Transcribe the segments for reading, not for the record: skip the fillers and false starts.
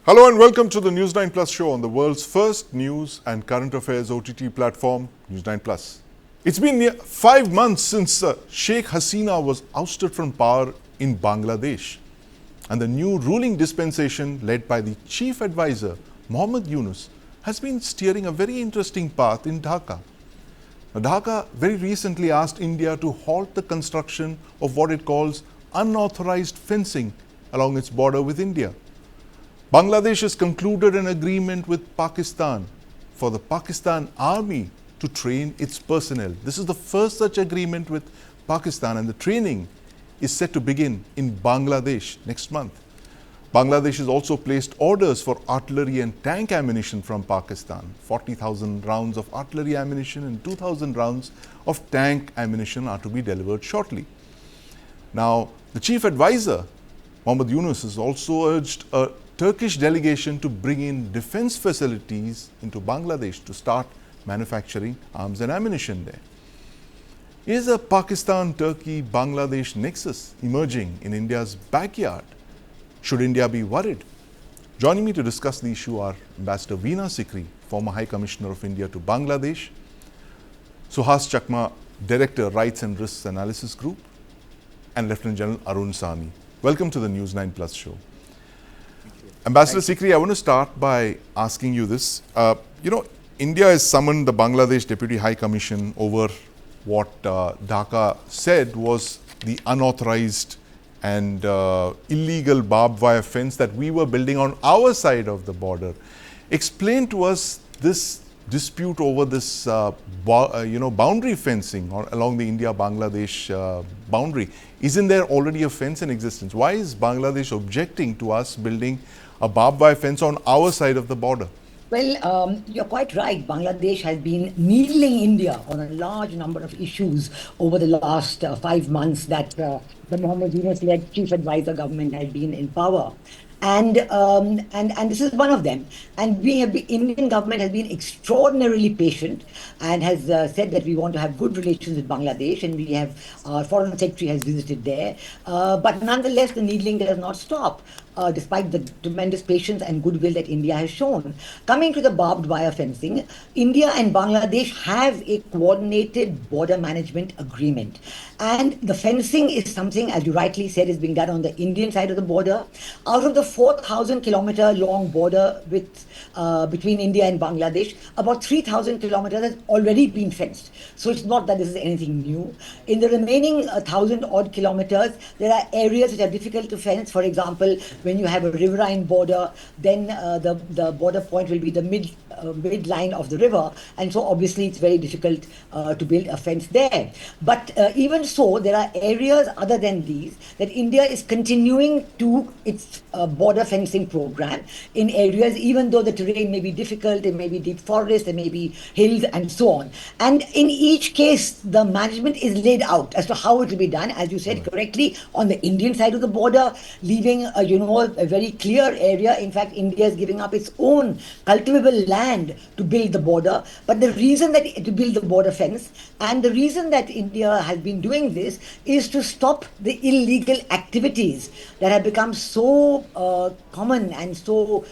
Hello and welcome to the News9 Plus show on the world's first news and current affairs OTT platform, News9 Plus. It's been 5 months since Sheikh Hasina was ousted from power in Bangladesh, and the new ruling dispensation led by the chief advisor, Mohammad Yunus, has been steering a very interesting path in Dhaka. Now, Dhaka very recently asked India to halt the construction of what it calls unauthorized fencing along its border with India. Bangladesh has concluded an agreement with Pakistan for the Pakistan army to train its personnel. This is the first such agreement with Pakistan, and the training is set to begin in Bangladesh next month. Bangladesh has also placed orders for artillery and tank ammunition from Pakistan. 40,000 rounds of artillery ammunition and 2,000 rounds of tank ammunition are to be delivered shortly. Now, the chief advisor, Mohammad Yunus, has also urged a Turkish delegation to bring in defense facilities into Bangladesh to start manufacturing arms and ammunition there. Is a Pakistan-Turkey-Bangladesh nexus emerging in India's backyard? Should India be worried? Joining me to discuss the issue are Ambassador Veena Sikri, former High Commissioner of India to Bangladesh, Suhas Chakma, Director, Rights and Risks Analysis Group, and Lieutenant General Arun Sani. Welcome to the News9 Plus show. Ambassador Sikri, I want to start by asking you this. India has summoned the Bangladesh Deputy High Commission over what Dhaka said was the unauthorized and illegal barbed wire fence that we were building on our side of the border. Explain to us this dispute over this boundary fencing or along the India-Bangladesh boundary. Isn't there already a fence in existence? Why is Bangladesh objecting to us building a barbed wire fence on our side of the border? Well, you're quite right. Bangladesh has been needling India on a large number of issues over the last 5 months that the Mohammad Yunus-led chief advisor government has been in power. And this is one of them. And Indian government has been extraordinarily patient and has said that we want to have good relations with Bangladesh, and we have our foreign secretary has visited there. But nonetheless, the needling does not stop. Despite the tremendous patience and goodwill that India has shown. Coming to the barbed wire fencing, India and Bangladesh have a coordinated border management agreement. And the fencing is something, as you rightly said, is being done on the Indian side of the border. Out of the 4,000 kilometer long border between India and Bangladesh, about 3,000 kilometers has already been fenced. So it's not that this is anything new. In the remaining 1,000 odd kilometers, there are areas which are difficult to fence. For example, when you have a riverine border, then the border point will be the mid line of the river, and so obviously it's very difficult to build a fence there. But even so, there are areas other than these that India is continuing to its border fencing program in areas, even though the terrain may be difficult, there may be deep forest, there may be hills, and so on. And in each case, the management is laid out as to how it will be done, as you said correctly, on the Indian side of the border, leaving a very clear area. In fact, India is giving up its own cultivable land to build the border. But the reason to build the border fence, and the reason that India has been doing this is to stop the illegal activities that have become so common and so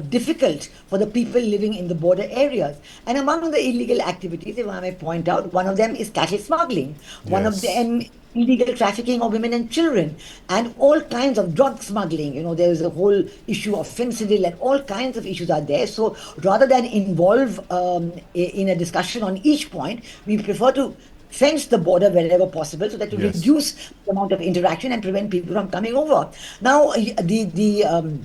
difficult for the people living in the border areas. And among the illegal activities, if I may point out, one of them is cattle smuggling. One of them illegal trafficking of women and children, and all kinds of drug smuggling. There is a whole issue of fentanyl, and all kinds of issues are there. So rather than involve in a discussion on each point, we prefer to fence the border wherever possible so that to reduce the amount of interaction and prevent people from coming over. Now, the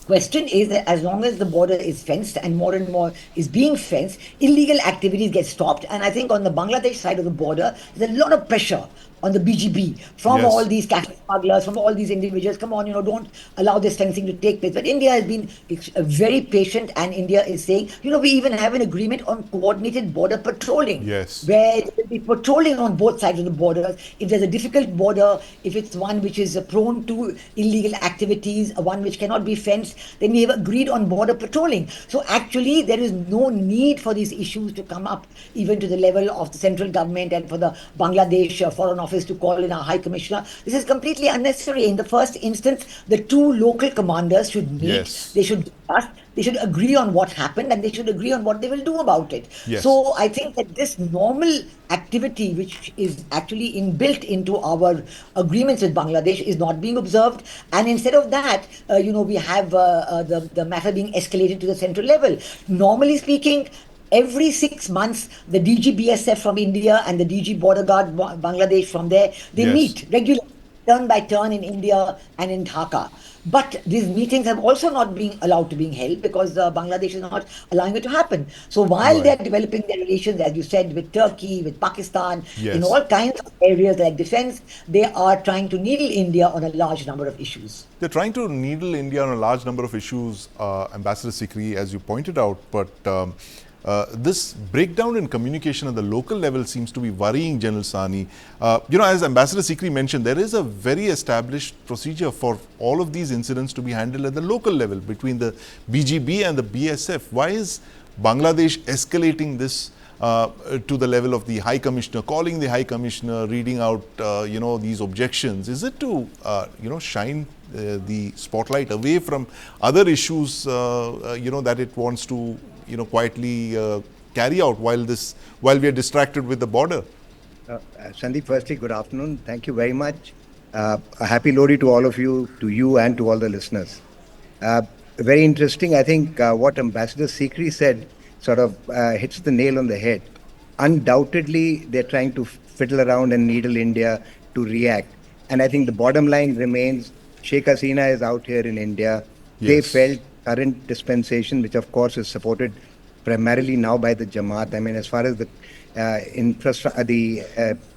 question is that as long as the border is fenced and more is being fenced, illegal activities get stopped. And I think on the Bangladesh side of the border, there's a lot of pressure on the BGB from all these cattle smugglers, from all these individuals. Come on, don't allow this fencing to take place. But India has been very patient, and India is saying, we even have an agreement on coordinated border patrolling. Yes. Where there will be patrolling on both sides of the border. If there's a difficult border, if it's one which is prone to illegal activities, one which cannot be fenced, then we have agreed on border patrolling. So actually, there is no need for these issues to come up even to the level of the central government and for the Bangladesh Foreign Office office to call in our High Commissioner. This is completely unnecessary. In the first instance, the two local commanders should meet. Yes. They should discuss. They should agree on what happened and they should agree on what they will do about it. Yes. So I think that this normal activity, which is actually inbuilt into our agreements with Bangladesh, is not being observed. And instead of that, we have the matter being escalated to the central level. Normally speaking, every 6 months, the DG BSF from India and the DG Border Guard Bangladesh from there, they Yes. meet regularly, turn by turn in India and in Dhaka. But these meetings have also not been allowed to be held because Bangladesh is not allowing it to happen. So while Right. they're developing their relations, as you said, with Turkey, with Pakistan, Yes. in all kinds of areas like defense, they are trying to needle India on a large number of issues. They're trying to needle India on a large number of issues, Ambassador Sikri, as you pointed out. But this breakdown in communication at the local level seems to be worrying General Sani. As Ambassador Sikri mentioned, there is a very established procedure for all of these incidents to be handled at the local level between the BGB and the BSF. Why is Bangladesh escalating this to the level of the High Commissioner, calling the High Commissioner, reading out, these objections? Is it to, shine the spotlight away from other issues, that it wants to, quietly carry out while we are distracted with the border? Sandeep, firstly, good afternoon. Thank you very much. A happy Lodi to all of you, to you and to all the listeners. Very interesting. I think what Ambassador Sikri said sort of hits the nail on the head. Undoubtedly, they're trying to fiddle around and needle India to react. And I think the bottom line remains Sheikh Hasina is out here in India. They Yes. felt current dispensation, which of course is supported primarily now by the Jamaat. I mean, as far as the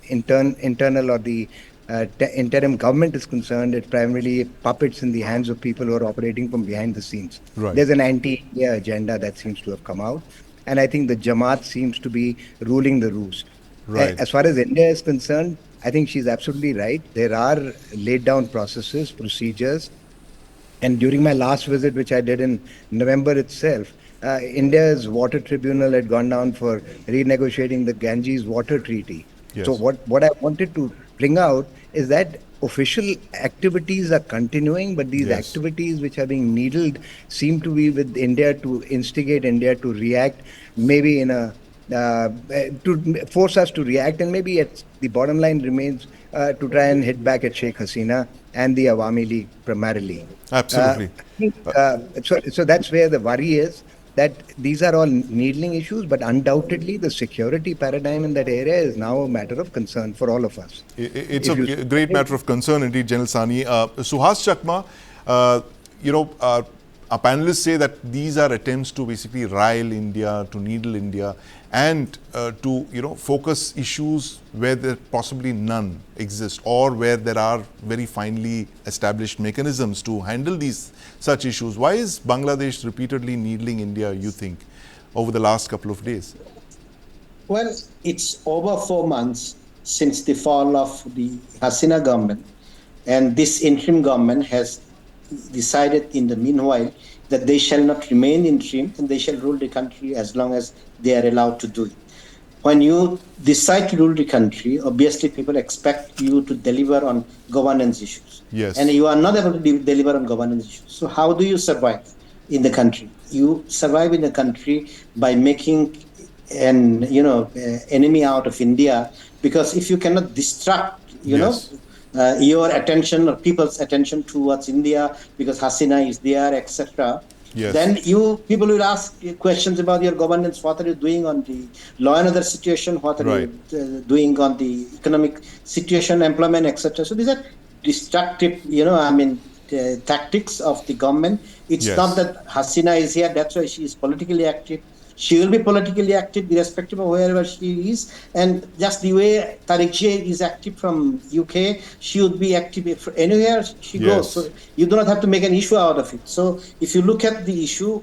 internal or the interim government is concerned, it's primarily puppets in the hands of people who are operating from behind the scenes. Right. There's an anti-India agenda that seems to have come out. And I think the Jamaat seems to be ruling the roost. Right. As far as India is concerned, I think she's absolutely right. There are laid down processes, procedures. And during my last visit, which I did in November itself, India's water tribunal had gone down for renegotiating the Ganges Water Treaty. Yes. So what I wanted to bring out is that official activities are continuing, but these Yes. activities which are being needled seem to be with India to instigate India to react, maybe in a to force us to react, and maybe the bottom line remains to try and hit back at Sheikh Hasina and the Awami League primarily. Absolutely. So that's where the worry is, that these are all needling issues, but undoubtedly the security paradigm in that area is now a matter of concern for all of us. It's If a you- great matter of concern indeed, General Sani. Suhas Chakma, our panelists say that these are attempts to basically rile India, to needle India, and to focus issues where there possibly none exist, or where there are very finely established mechanisms to handle such issues. Why is Bangladesh repeatedly needling India, you think, over the last couple of days? Well, it's over 4 months since the fall of the Hasina government, and this interim government has decided in the meanwhile that they shall not remain interim and they shall rule the country as long as they are allowed to do it. When you decide to rule the country, obviously people expect you to deliver on governance issues. Yes. And you are not able to deliver on governance issues. So how do you survive in the country? You survive in the country by making an enemy out of India, because if you cannot distract Yes. your attention or people's attention towards India because Hasina is there, etc., Yes. then people will ask you questions about your governance. What are you doing on the law and order situation? What are Right. you doing on the economic situation, employment, etc.? So these are destructive, tactics of the government. It's Yes. not that Hasina is here, that's why she is politically active. She will be politically active irrespective of wherever she is. And just the way Tariq J is active from UK, she would be active anywhere she Yes. goes. So you do not have to make an issue out of it. So if you look at the issue,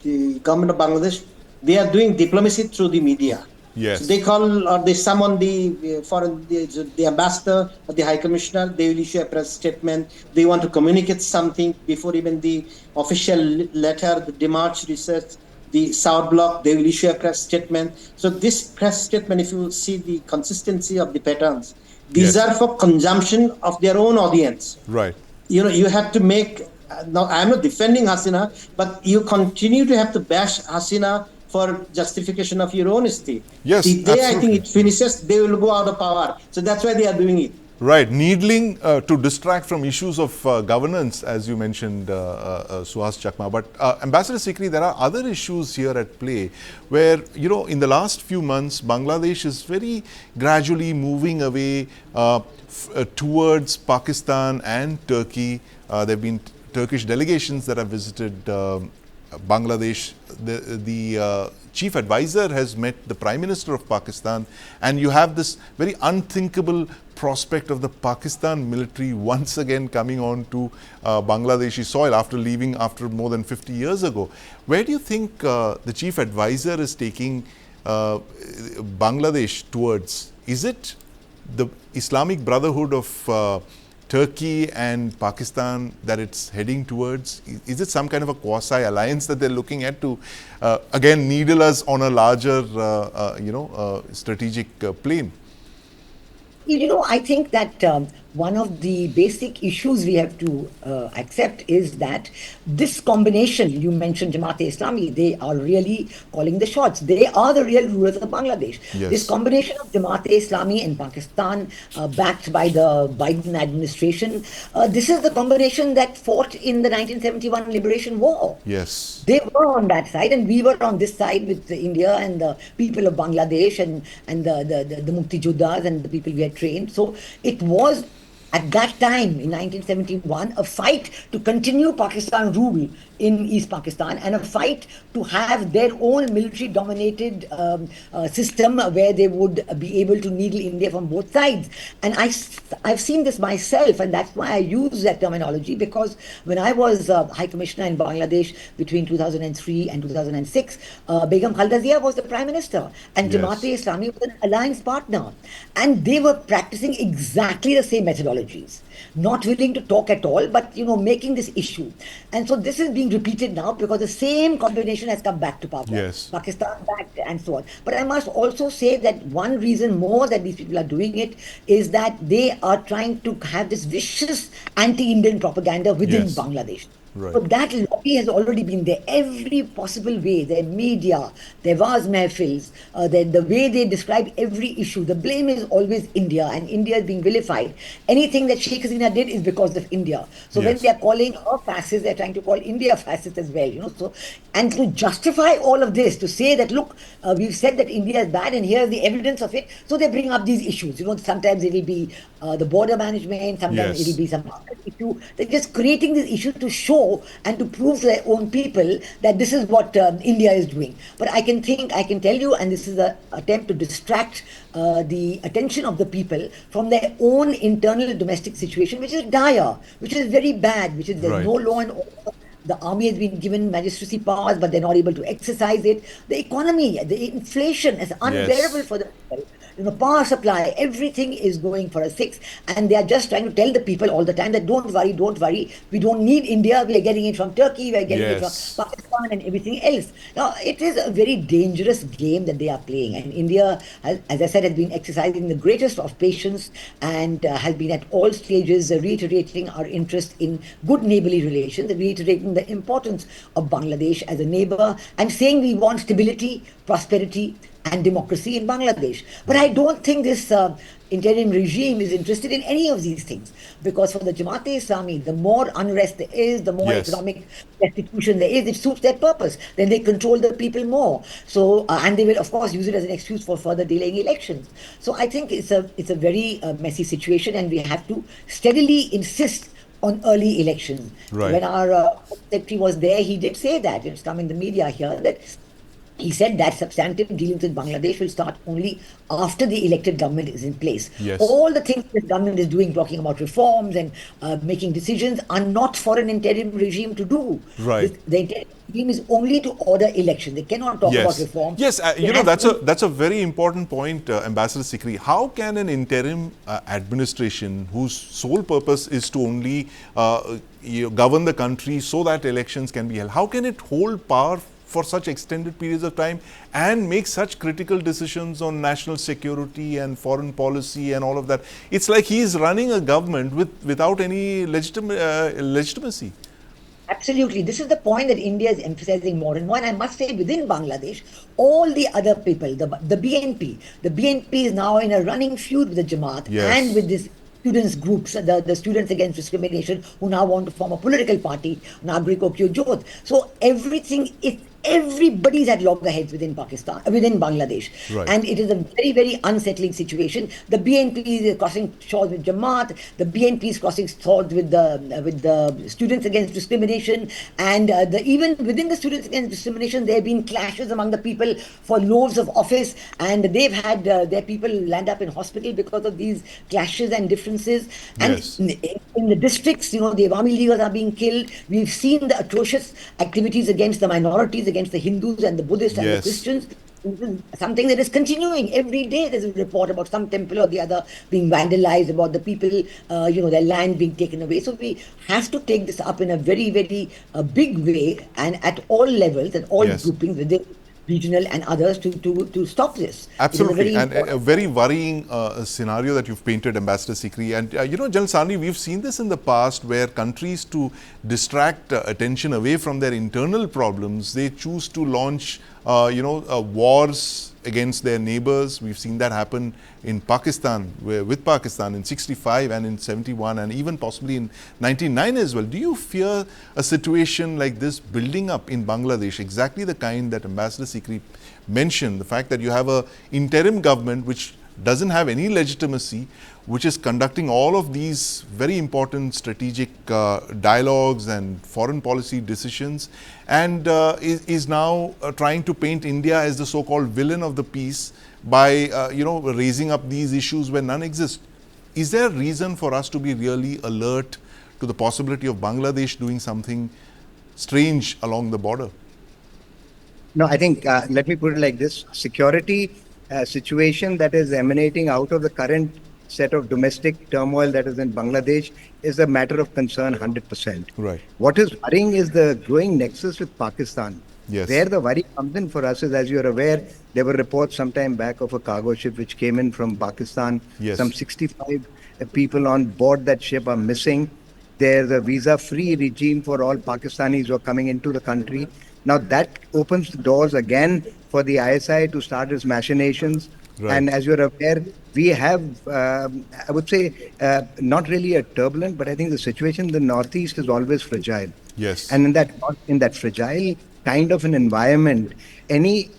the government of Bangladesh, they are doing diplomacy through the media. Yes. So they call or they summon the ambassador or the high commissioner. They will issue a press statement. They want to communicate something before even the official letter, the demarche research, the South Bloc, they will issue a press statement. So this press statement, if you see the consistency of the patterns, These Yes. are for consumption of their own audience. Right. You have to make, now I'm not defending Hasina, but you continue to have to bash Hasina for justification of your own state. Yes, The day I think absolutely. it finishes, they will go out of power. So that's why they are doing it. Right, needling to distract from issues of governance, as you mentioned, Suhas Chakma. But Ambassador Sikri, there are other issues here at play where, in the last few months, Bangladesh is very gradually moving away towards Pakistan and Turkey. There have been Turkish delegations that have visited Bangladesh. The chief advisor has met the Prime Minister of Pakistan, and you have this very unthinkable prospect of the Pakistan military once again coming on to Bangladeshi soil after leaving after more than 50 years ago. Where do you think the chief advisor is taking Bangladesh towards? Is it the Islamic Brotherhood of Turkey and Pakistan that it's heading towards? Is it some kind of a quasi-alliance that they're looking at to, again, needle us on a larger, strategic plane? I think that one of the basic issues we have to accept is that this combination, you mentioned Jamaat-e-Islami, they are really calling the shots. They are the real rulers of Bangladesh. Yes. This combination of Jamaat-e-Islami in Pakistan, backed by the Biden administration, this is the combination that fought in the 1971 Liberation War. Yes. They were on that side, and we were on this side with India and the people of Bangladesh and the Mukti Juddhas and the people we had trained. So it was at that time in 1971 a fight to continue Pakistan rule in East Pakistan and a fight to have their own military dominated system where they would be able to needle India from both sides. And I've seen this myself, and that's why I use that terminology, because when I was High Commissioner in Bangladesh between 2003 and 2006, Begum Khalda Zia was the Prime Minister and Yes. Jamaat-e-Islami was an alliance partner, and they were practicing exactly the same methodologies, not willing to talk at all, but making this issue. And so this is being repeated now because the same combination has come back to power. Yes. Pakistan back and so on. But I must also say that one reason more that these people are doing it is that they are trying to have this vicious anti-Indian propaganda within Yes. Bangladesh. Right. So that lobby has already been there. Every possible way, their media, their Waz Mehfils, the way they describe every issue, the blame is always India, and India is being vilified. Anything that Sheikh Hasina did is because of India. So when Yes. they are calling her fascist, they're trying to call India fascist as well. So, and to justify all of this, to say that, look, we've said that India is bad and here's the evidence of it. So they bring up these issues. Sometimes it will be the border management, sometimes Yes. it will be some other issue. They're just creating this issue to show and to prove to their own people that this is what India is doing. But I can tell you, and this is an attempt to distract the attention of the people from their own internal domestic situation, which is dire, which is very bad, which is there's Right. no law and order. The army has been given magistracy powers, but they're not able to exercise it. The economy, the inflation is unbearable for the people. Power supply, everything is going for a six, and they are just trying to tell the people all the time that don't worry, we don't need India, we are getting it from Turkey, we are getting it Yes. from Pakistan and everything else. Now, it is a very dangerous game that they are playing, and India, as I said, has been exercising the greatest of patience and has been at all stages reiterating our interest in good neighborly relations, reiterating the importance of Bangladesh as a neighbor, and saying we want stability, prosperity, and democracy in Bangladesh. But I don't think this interim regime is interested in any of these things, because for the Jamaat-e-Islami, the more unrest there is, the more Yes. economic destitution there is, it suits their purpose. Then they control the people more. So, and they will, of course, use it as an excuse for further delaying elections. So I think it's a very messy situation, and we have to steadily insist on early elections. Right. When our secretary was there, he did say that, it's come in the media here, that he said that substantive dealings with Bangladesh will start only after the elected government is in place. Yes. All the things this government is doing, talking about reforms and making decisions, are not for an interim regime to do. Right. The interim regime is only to order elections. They cannot talk about reform. Yes, They have that's a very important point, Ambassador Sikri. How can an interim administration whose sole purpose is to only govern the country so that elections can be held, how can it hold power for such extended periods of time and make such critical decisions on national security and foreign policy and all of that. It's like he's running a government without any legitimacy. Absolutely. This is the point that India is emphasizing more and more. And I must say, within Bangladesh, all the other people, the BNP is now in a running feud with the Jamaat and with this students groups, the Students Against Discrimination, who now want to form a political party, Nagriko Kyo Jodh. So everybody's at loggerheads within Bangladesh. Right. And it is a very, very unsettling situation. The BNP is crossing swords with Jamaat, the BNP is crossing swords with the Students Against Discrimination, and even within the Students Against Discrimination, there have been clashes among the people for loaves of office, and they've had their people land up in hospital because of these clashes and differences. And in the districts, the Awami leaders are being killed. We've seen the atrocious activities against the minorities, against the Hindus and the Buddhists and the Christians. This is something that is continuing every day. There's a report about some temple or the other being vandalized, about the people, their land being taken away. So we have to take this up in a very, very big way, and at all levels, at all groupings within regional and others to stop this. Absolutely, and a very worrying scenario that you've painted, Ambassador Sikri. And General Sahni, we've seen this in the past where countries, to distract attention away from their internal problems, they choose to launch wars against their neighbors. We've seen that happen in Pakistan, with Pakistan in 65 and in 71 and even possibly in 99 as well. Do you fear a situation like this building up in Bangladesh, exactly the kind that Ambassador Sikri mentioned, the fact that you have an interim government which doesn't have any legitimacy, which is conducting all of these very important strategic dialogues and foreign policy decisions, and is now trying to paint India as the so-called villain of the piece by raising up these issues where none exist? Is there a reason for us to be really alert to the possibility of Bangladesh doing something strange along the border? No, I think, let me put it like this. Security situation that is emanating out of the current set of domestic turmoil that is in Bangladesh is a matter of concern 100%. Right. What is worrying is the growing nexus with Pakistan. Yes. Where the worry comes in for us is, as you're aware, there were reports sometime back of a cargo ship which came in from Pakistan. Yes. Some 65 people on board that ship are missing. There's a visa-free regime for all Pakistanis who are coming into the country. Now that opens the doors again for the ISI to start its machinations. Right. And as you're aware, we have, I would say, not really a turbulent, but I think the situation in the Northeast is always fragile. Yes. And in that fragile kind of an environment, any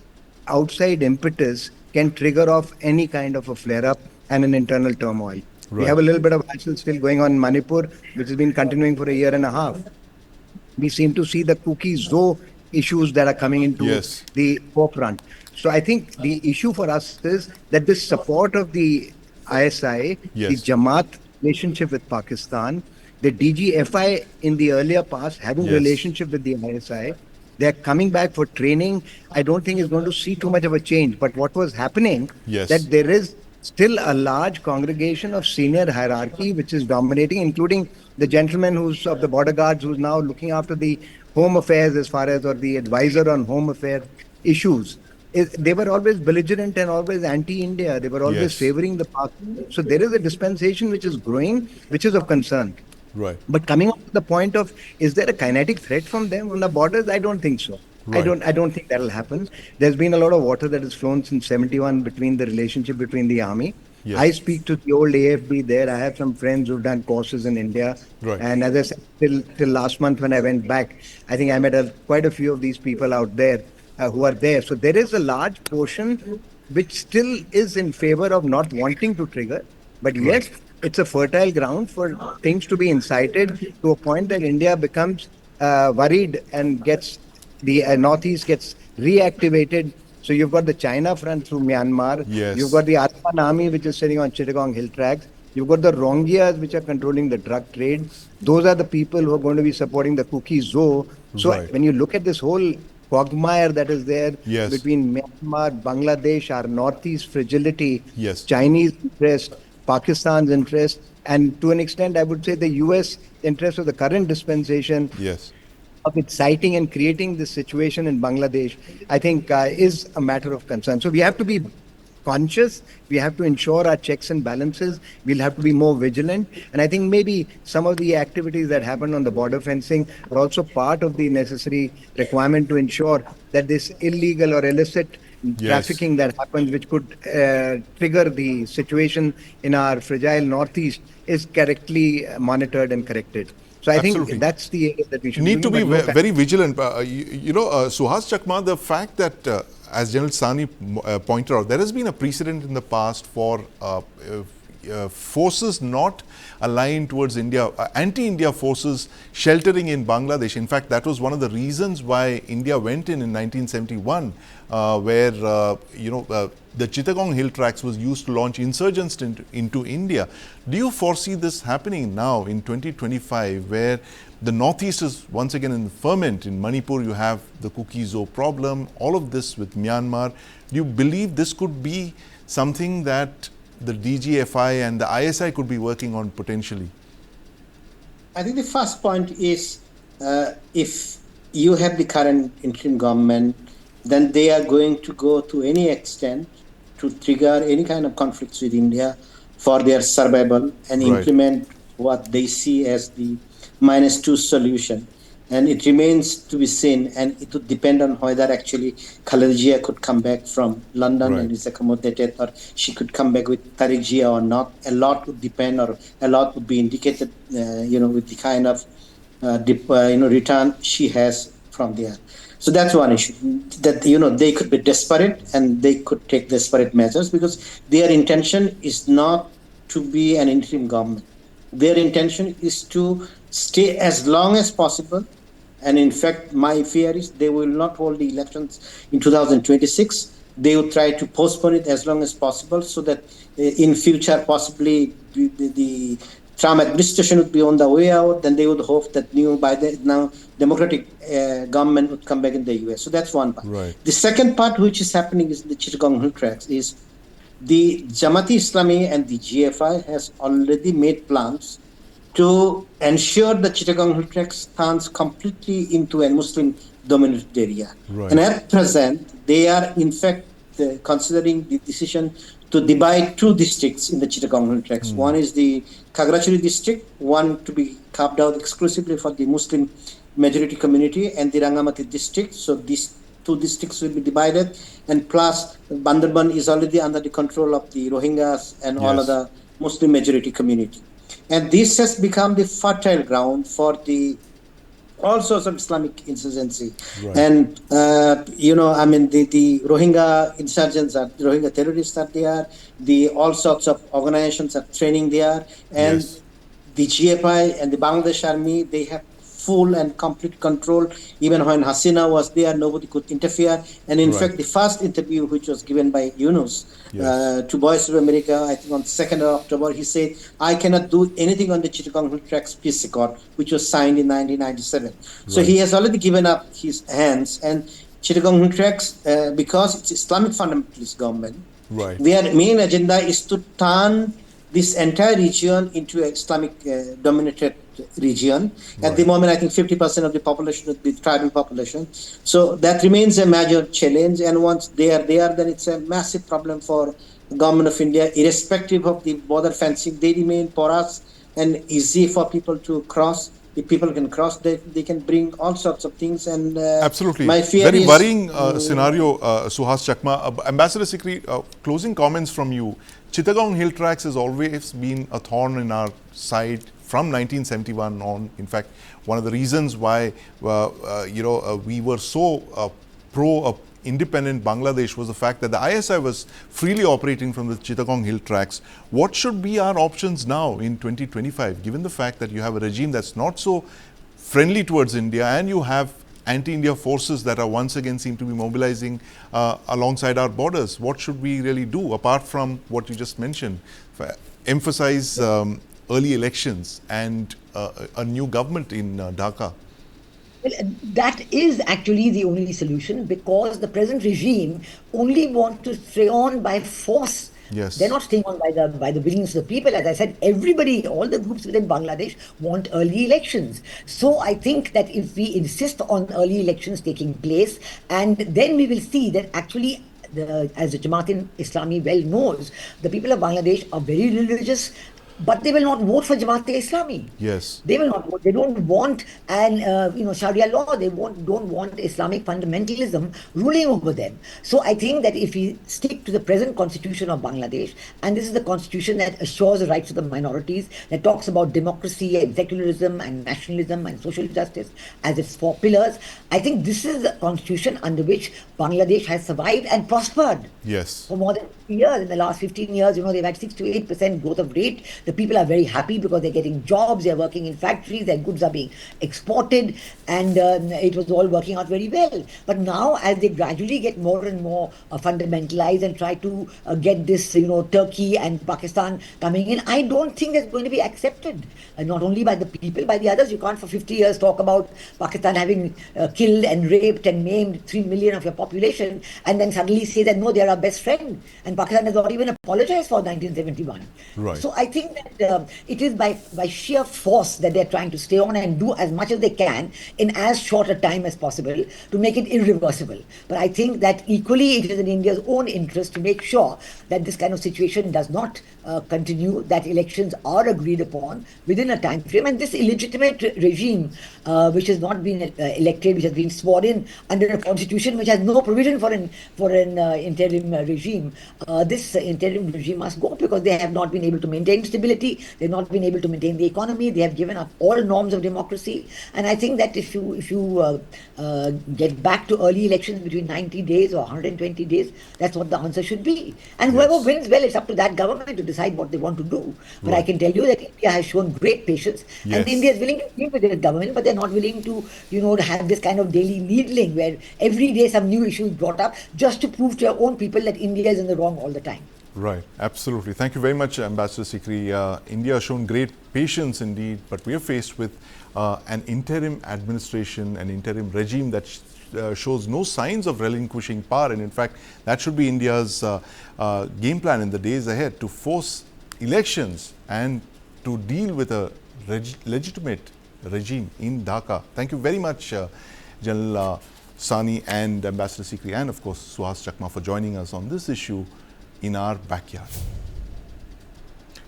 outside impetus can trigger off any kind of a flare-up and an internal turmoil. Right. We have a little bit of action still going on in Manipur, which has been continuing for a year and a half. We seem to see the cookie zoo issues that are coming into the forefront. So I think the issue for us is that this support of the ISI, the Jamaat relationship with Pakistan, the DGFI in the earlier past having relationship with the ISI, they're coming back for training. I don't think is going to see too much of a change. But what was happening, that there is still a large congregation of senior hierarchy which is dominating, including the gentleman who's of the border guards, who's now looking after the home affairs or the advisor on home affairs issues. They were always belligerent and always anti-India. They were always favoring the Pak. So there is a dispensation which is growing, which is of concern. Right. But coming up to the point of, is there a kinetic threat from them on the borders? I don't think so. Right. I don't think that'll happen. There's been a lot of water that has flown since 71 between the relationship between the army. Yes. I speak to the old AFB there. I have some friends who've done courses in India. Right. And as I said, till last month when I went back, I think I met quite a few of these people out there who are there. So there is a large portion which still is in favor of not wanting to trigger. But yes, it's a fertile ground for things to be incited to a point that India becomes worried and gets the Northeast gets reactivated. So you've got the China front through Myanmar. Yes. You've got the Afghan army which is sitting on Chittagong hill tracks. You've got the Rohingyas which are controlling the drug trade. Those are the people who are going to be supporting the cookie zoo. So when you look at this whole quagmire that is there between Myanmar, Bangladesh, our Northeast fragility, Chinese interest, Pakistan's interest, and to an extent I would say the US interest of the current dispensation. of inciting and creating this situation in Bangladesh, I think is a matter of concern. So we have to be conscious. We have to ensure our checks and balances. We'll have to be more vigilant. And I think maybe some of the activities that happened on the border fencing are also part of the necessary requirement to ensure that this illegal or illicit Yes, trafficking that happens, which could trigger the situation in our fragile Northeast, is correctly monitored and corrected. So I think absolutely. that's the area that we should be Need to looking, be but no. very vigilant. Suhas Chakma, the fact that, as General Sani pointed out, there has been a precedent in the past for forces not aligned towards India, anti-India forces sheltering in Bangladesh. In fact, that was one of the reasons why India went in 1971, where the Chittagong hill tracks was used to launch insurgents into India. Do you foresee this happening now in 2025, where the Northeast is once again in the ferment? In Manipur, you have the Kuki-Zo problem, all of this with Myanmar. Do you believe this could be something that the DGFI and the ISI could be working on potentially? I think the first point is if you have the current interim government, then they are going to go to any extent to trigger any kind of conflicts with India for their survival and Right. implement what they see as the -2 solution. And it remains to be seen, and it would depend on whether actually Khaleda Zia could come back from London Right. and is accommodated, or she could come back with Tariq Zia or not. A lot would depend, or a lot would be indicated, with the kind of return she has from there. So that's one issue. That they could be desperate and they could take desperate measures because their intention is not to be an interim government. Their intention is to stay as long as possible. And in fact, my fear is they will not hold the elections in 2026. They will try to postpone it as long as possible so that in future, possibly the Trump administration would be on the way out. Then they would hope that by the now democratic government would come back in the US. So that's one part. Right. The second part, which is happening is the Chittagong Hill tracks, is the Jamaati Islami and the GFI has already made plans to ensure the Chittagong Hill Tracks stands completely into a Muslim-dominated area. Right. And at present, they are in fact considering the decision to divide two districts in the Chittagong Hill Tracks. One is the Kagachuri district, one to be carved out exclusively for the Muslim majority community, and the Rangamati district. So these two districts will be divided, and plus Bandarban is already under the control of the Rohingyas and all Yes. other Muslim majority community. And this has become the fertile ground for all sorts of Islamic insurgency. Right. And, the Rohingya insurgents, the Rohingya terrorists are there, all sorts of organizations are training there, and Yes. the GFI and the Bangladesh Army, they have full and complete control. Even when Hasina was there, nobody could interfere. And in Right. fact, the first interview, which was given by Yunus Yes. to Voice of America, I think on 2nd of October, he said, I cannot do anything on the Chittagong Hill Tracks peace accord, which was signed in 1997. So Right. he has already given up his hands. And Chittagong Hill Tracks, because it's Islamic fundamentalist government, Right. their main agenda is to turn this entire region into an Islamic dominated region. At the Right. moment, I think 50% of the population would be tribal population. So that remains a major challenge. And once they are there, then it's a massive problem for the government of India, irrespective of the border fencing. They remain porous and easy for people to cross. If people can cross, they can bring all sorts of things. And Absolutely. my fear Very is worrying scenario, Suhas Chakma. Ambassador Sikri, closing comments from you. Chittagong Hill Tracks has always been a thorn in our side from 1971 on. In fact, one of the reasons why we were so pro independent Bangladesh was the fact that the ISI was freely operating from the Chittagong Hill Tracks. What should be our options now in 2025, given the fact that you have a regime that's not so friendly towards India, and you have anti-India forces that are once again seem to be mobilizing alongside our borders? What should we really do, apart from what you just mentioned? Emphasize early elections and a new government in Dhaka. Well, that is actually the only solution, because the present regime only want to stay on by force Yes. They're not staying on by the willingness of the people. As I said, everybody, all the groups within Bangladesh want early elections. So I think that if we insist on early elections taking place, and then we will see that actually, as the Jamaat-e-Islami well knows, the people of Bangladesh are very religious, but they will not vote for Jamaat-e-Islami. Yes. They will not vote. They don't want Sharia law. They don't want Islamic fundamentalism ruling over them. So I think that if we stick to the present constitution of Bangladesh, and this is the constitution that assures the rights of the minorities, that talks about democracy and secularism and nationalism and social justice as its four pillars, I think this is the constitution under which Bangladesh has survived and prospered. Yes. For more than 50 years. In the last 15 years, they've had 6 to 8% growth of rate. The people are very happy because they're getting jobs, they're working in factories, their goods are being exported, and it was all working out very well. But now, as they gradually get more and more fundamentalized and try to get this, Turkey and Pakistan coming in, I don't think it's going to be accepted. Not only by the people, by the others. You can't for 50 years talk about Pakistan having killed and raped and maimed 3 million of your population, and then suddenly say that no, they're our best friend. And Pakistan has not even apologized for 1971. Right. So I think that it is by sheer force that they're trying to stay on and do as much as they can in as short a time as possible to make it irreversible. But I think that equally it is in India's own interest to make sure that this kind of situation does not continue, that elections are agreed upon within a time frame, and this illegitimate regime which has not been elected, which has been sworn in under a constitution which has no provision for an interim regime, this interim regime must go, because they have not been able to maintain stability, they've not been able to maintain the economy, they have given up all norms of democracy. And I think that if you get back to early elections between 90 days or 120 days, that's what the answer should be. And whoever wins, well, it's up to that government to decide what they want to do. But I can tell you that India has shown great patience, and India is willing to deal with their government, but they're not willing to, have this kind of daily needling where every day some new issue is brought up just to prove to your own people that India is in the wrong all the time. Right, absolutely. Thank you very much, Ambassador Sikri. India has shown great patience indeed, but we are faced with an interim administration, an interim regime that shows no signs of relinquishing power. And in fact, that should be India's game plan in the days ahead, to force elections and to deal with a legitimate regime in Dhaka. Thank you very much, General Sani and Ambassador Sikri, and of course Suhas Chakma, for joining us on this issue in our backyard.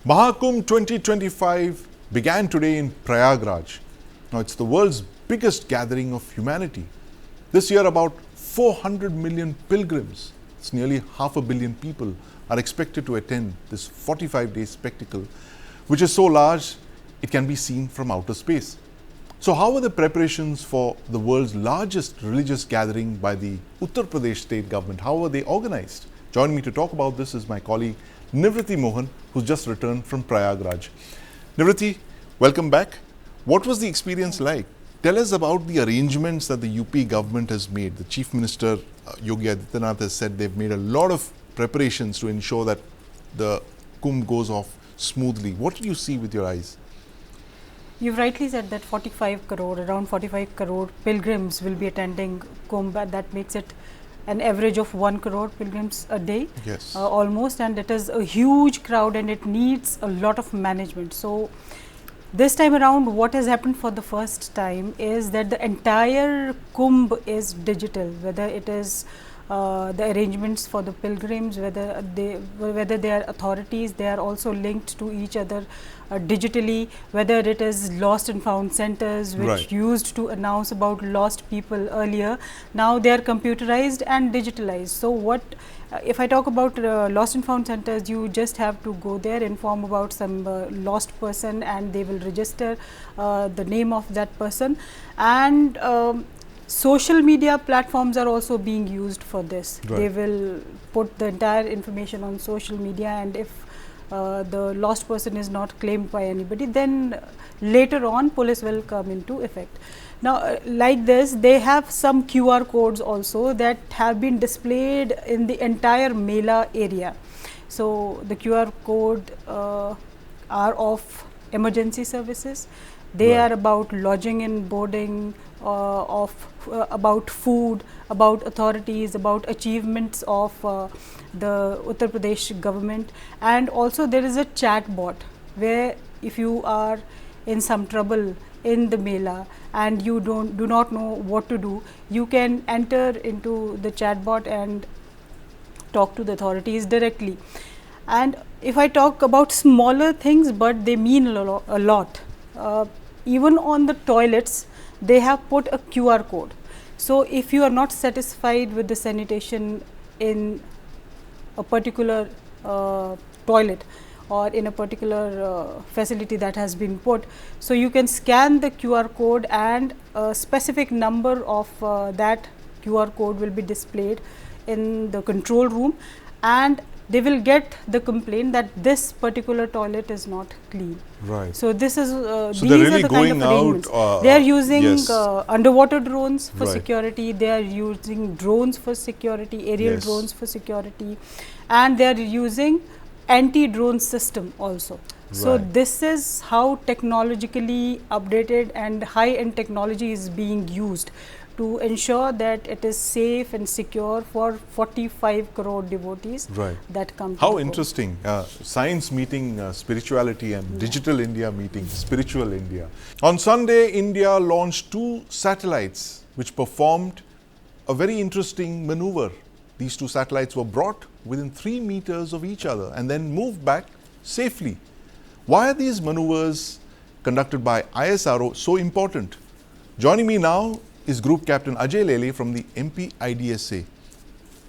Mahakumbh 2025 began today in Prayagraj. Now, it's the world's biggest gathering of humanity. This year, about 400 million pilgrims, it's nearly 500 million people, are expected to attend this 45-day spectacle, which is so large it can be seen from outer space. So how are the preparations for the world's largest religious gathering by the Uttar Pradesh state government? How are they organized? Joining me to talk about this is my colleague Nivriti Mohan, who's just returned from Prayagraj. Nivriti, welcome back. What was the experience like? Tell us about the arrangements that the UP government has made. The Chief Minister Yogi Adityanath has said they've made a lot of preparations to ensure that the Kumbh goes off smoothly. What did you see with your eyes? You've rightly said that around 45 crore pilgrims will be attending Kumbh. That makes it an average of 1 crore pilgrims a day, yes, almost, and it is a huge crowd and it needs a lot of management. So this time around, what has happened for the first time is that the entire Kumbh is digital, whether it is the arrangements for the pilgrims, whether they are authorities, they are also linked to each other digitally, whether it is lost and found centers which used to announce about lost people earlier, now they are computerized and digitalized. So what if I talk about lost and found centers, you just have to go there, inform about some lost person, and they will register the name of that person. And social media platforms are also being used for this. They will put the entire information on social media, and if the lost person is not claimed by anybody, then later on police will come into effect. Now, like this, they have some QR codes also that have been displayed in the entire Mela area. So the QR code are of emergency services. They Right. are about lodging and boarding, about food, about authorities, about achievements of the Uttar Pradesh government. And also there is a chat bot where if you are in some trouble in the Mela and you do not know what to do, you can enter into the chat bot and talk to the authorities directly. And if I talk about smaller things, but they mean a lot. Even on the toilets, they have put a QR code. So if you are not satisfied with the sanitation in a particular toilet or in a particular facility that has been put, so you can scan the QR code and a specific number of that QR code will be displayed in the control room, and they will get the complaint that this particular toilet is not clean. Right. So this is So these they're really are the kind going of arrangements. out, They are using yes. underwater drones for Right. security. They are using drones for security, aerial Yes. drones for security, and they are using anti-drone system also. So Right. this is how technologically updated and high-end technology is being used to ensure that it is safe and secure for 45 crore devotees Right. that come to How the Kumbh. interesting. Science meeting spirituality and Digital India meeting spiritual India. On Sunday, India launched 2 satellites which performed a very interesting maneuver. These 2 satellites were brought within 3 meters of each other and then moved back safely. Why are these maneuvers conducted by ISRO so important? Joining me now is Group Captain Ajay Lele from the MP IDSA.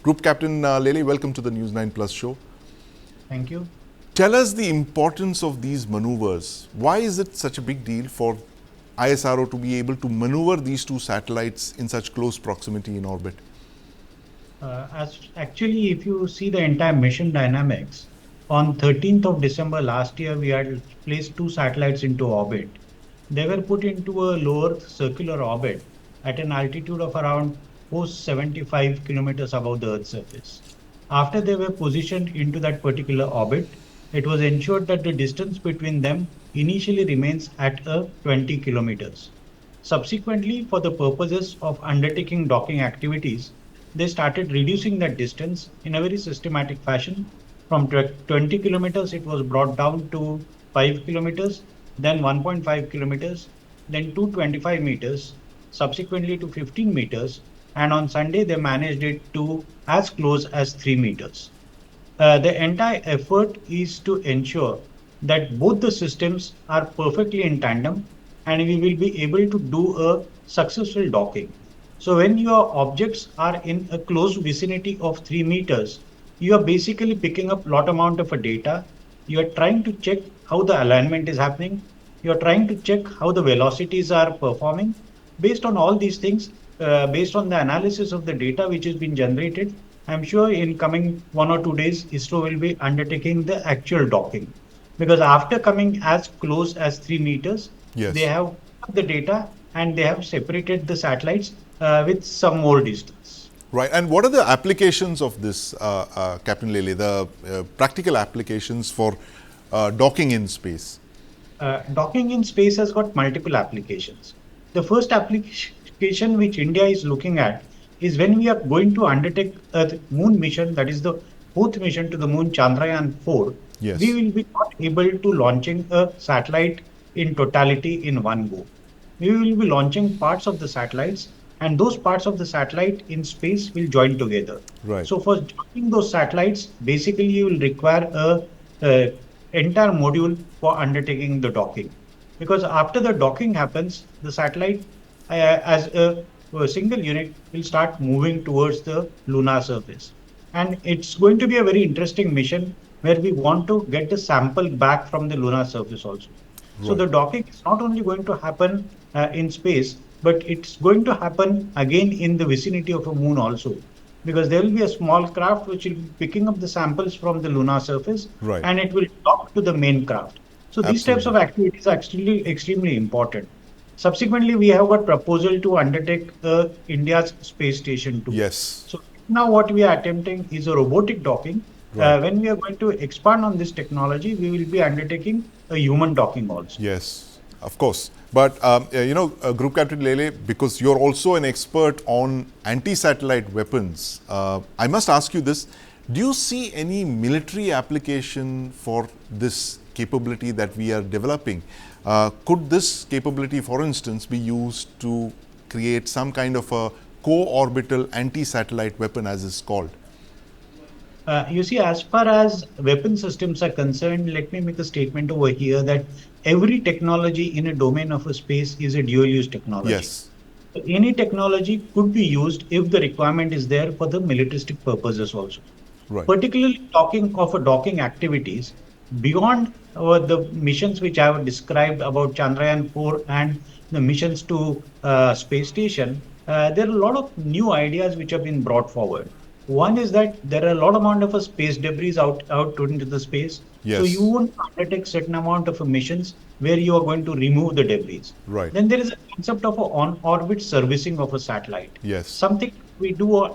Group Captain Lele, welcome to the News 9 Plus show. Thank you. Tell us the importance of these maneuvers. Why is it such a big deal for ISRO to be able to maneuver these 2 satellites in such close proximity in orbit? Actually, if you see the entire mission dynamics, on 13th of December last year, we had placed 2 satellites into orbit. They were put into a low Earth circular orbit at an altitude of around 475 kilometers above the Earth's surface. After they were positioned into that particular orbit, it was ensured that the distance between them initially remains at 20 kilometers. Subsequently, for the purposes of undertaking docking activities, they started reducing that distance in a very systematic fashion. From 20 kilometers, it was brought down to 5 kilometers, then 1.5 kilometers, then 225 meters, subsequently to 15 meters, and on Sunday they managed it to as close as 3 meters. The entire effort is to ensure that both the systems are perfectly in tandem and we will be able to do a successful docking. So when your objects are in a close vicinity of 3 meters, you are basically picking up lot amount of a data. You are trying to check how the alignment is happening. You are trying to check how the velocities are performing. Based on all these things, based on the analysis of the data which has been generated, I'm sure in coming 1 or 2 days, ISRO will be undertaking the actual docking. Because after coming as close as 3 meters, Yes. they have the data and they have separated the satellites with some more distance. Right. And what are the applications of this, Captain Lele, the practical applications for docking in space? Docking in space has got multiple applications. The first application which India is looking at is when we are going to undertake a moon mission, that is the 4th mission to the moon, Chandrayaan-4. Yes. We will be not able to launching a satellite in totality in one go. We will be launching parts of the satellites, and those parts of the satellite in space will join together. Right. So for joining those satellites, basically you will require a entire module for undertaking the docking. Because after the docking happens, the satellite as a single unit will start moving towards the lunar surface. And it's going to be a very interesting mission where we want to get the sample back from the lunar surface also. So Right. the docking is not only going to happen in space, but it's going to happen again in the vicinity of a moon also. Because there will be a small craft which will be picking up the samples from the lunar surface, Right. and it will dock to the main craft. So these types of Absolutely. activities are actually extremely important. Subsequently, we have got proposal to undertake India's space station too. Yes. So now what we are attempting is a robotic docking, Right. When we are going to expand on this technology, we will be undertaking a human docking also. Yes, of course. But Group Captain Lele, because you're also an expert on anti-satellite weapons, I must ask you this: do you see any military application for this capability that we are developing? Could this capability, for instance, be used to create some kind of a co-orbital anti-satellite weapon, as is called? You see, as far as weapon systems are concerned, let me make a statement over here that every technology in a domain of a space is a dual-use technology. Yes. So any technology could be used if the requirement is there for the militaristic purposes also. Right. Particularly talking of a docking activities, beyond the missions which I have described about Chandrayaan 4 and the missions to space station, there are a lot of new ideas which have been brought forward. One is that there are a lot amount of space debris out into the space. So you Yes. won't undertake certain amount of missions where you are going to remove the debris. Right. Then there is a concept of a on-orbit servicing of a satellite. Yes. Something we do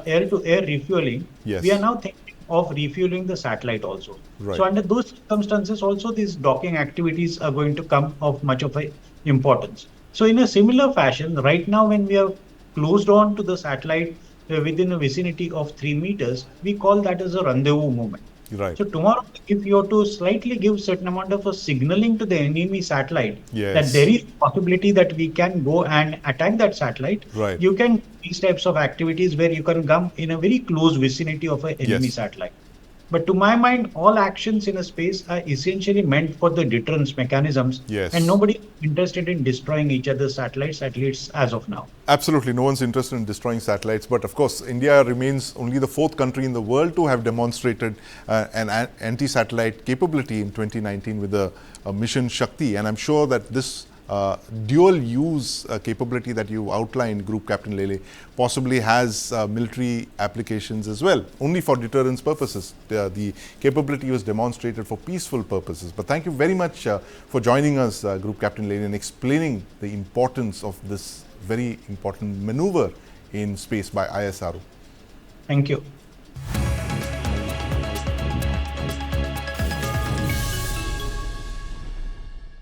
air-to-air refueling. We are Yes. now thinking of refueling the satellite also. Right. So under those circumstances, also these docking activities are going to come of much of a importance. So in a similar fashion, right now when we are closed on to the satellite within a vicinity of 3 meters, we call that as a rendezvous movement. Right. So tomorrow, if you have to slightly give certain amount of a signaling to the enemy satellite that there Yes. is possibility that we can go and attack that satellite, Right. you can do these types of activities where you can come in a very close vicinity of an enemy Yes. satellite. But to my mind, all actions in a space are essentially meant for the deterrence mechanisms, and Yes. nobody is interested in destroying each other's satellites, at least as of now. Absolutely, no one's interested in destroying satellites. But of course, India remains only the fourth country in the world to have demonstrated an anti-satellite capability in 2019 with the mission Shakti. And I'm sure that this dual-use capability that you outlined, Group Captain Lele, possibly has military applications as well, only for deterrence purposes. The capability was demonstrated for peaceful purposes. But thank you very much for joining us, Group Captain Lele, and explaining the importance of this very important maneuver in space by ISRO. Thank you.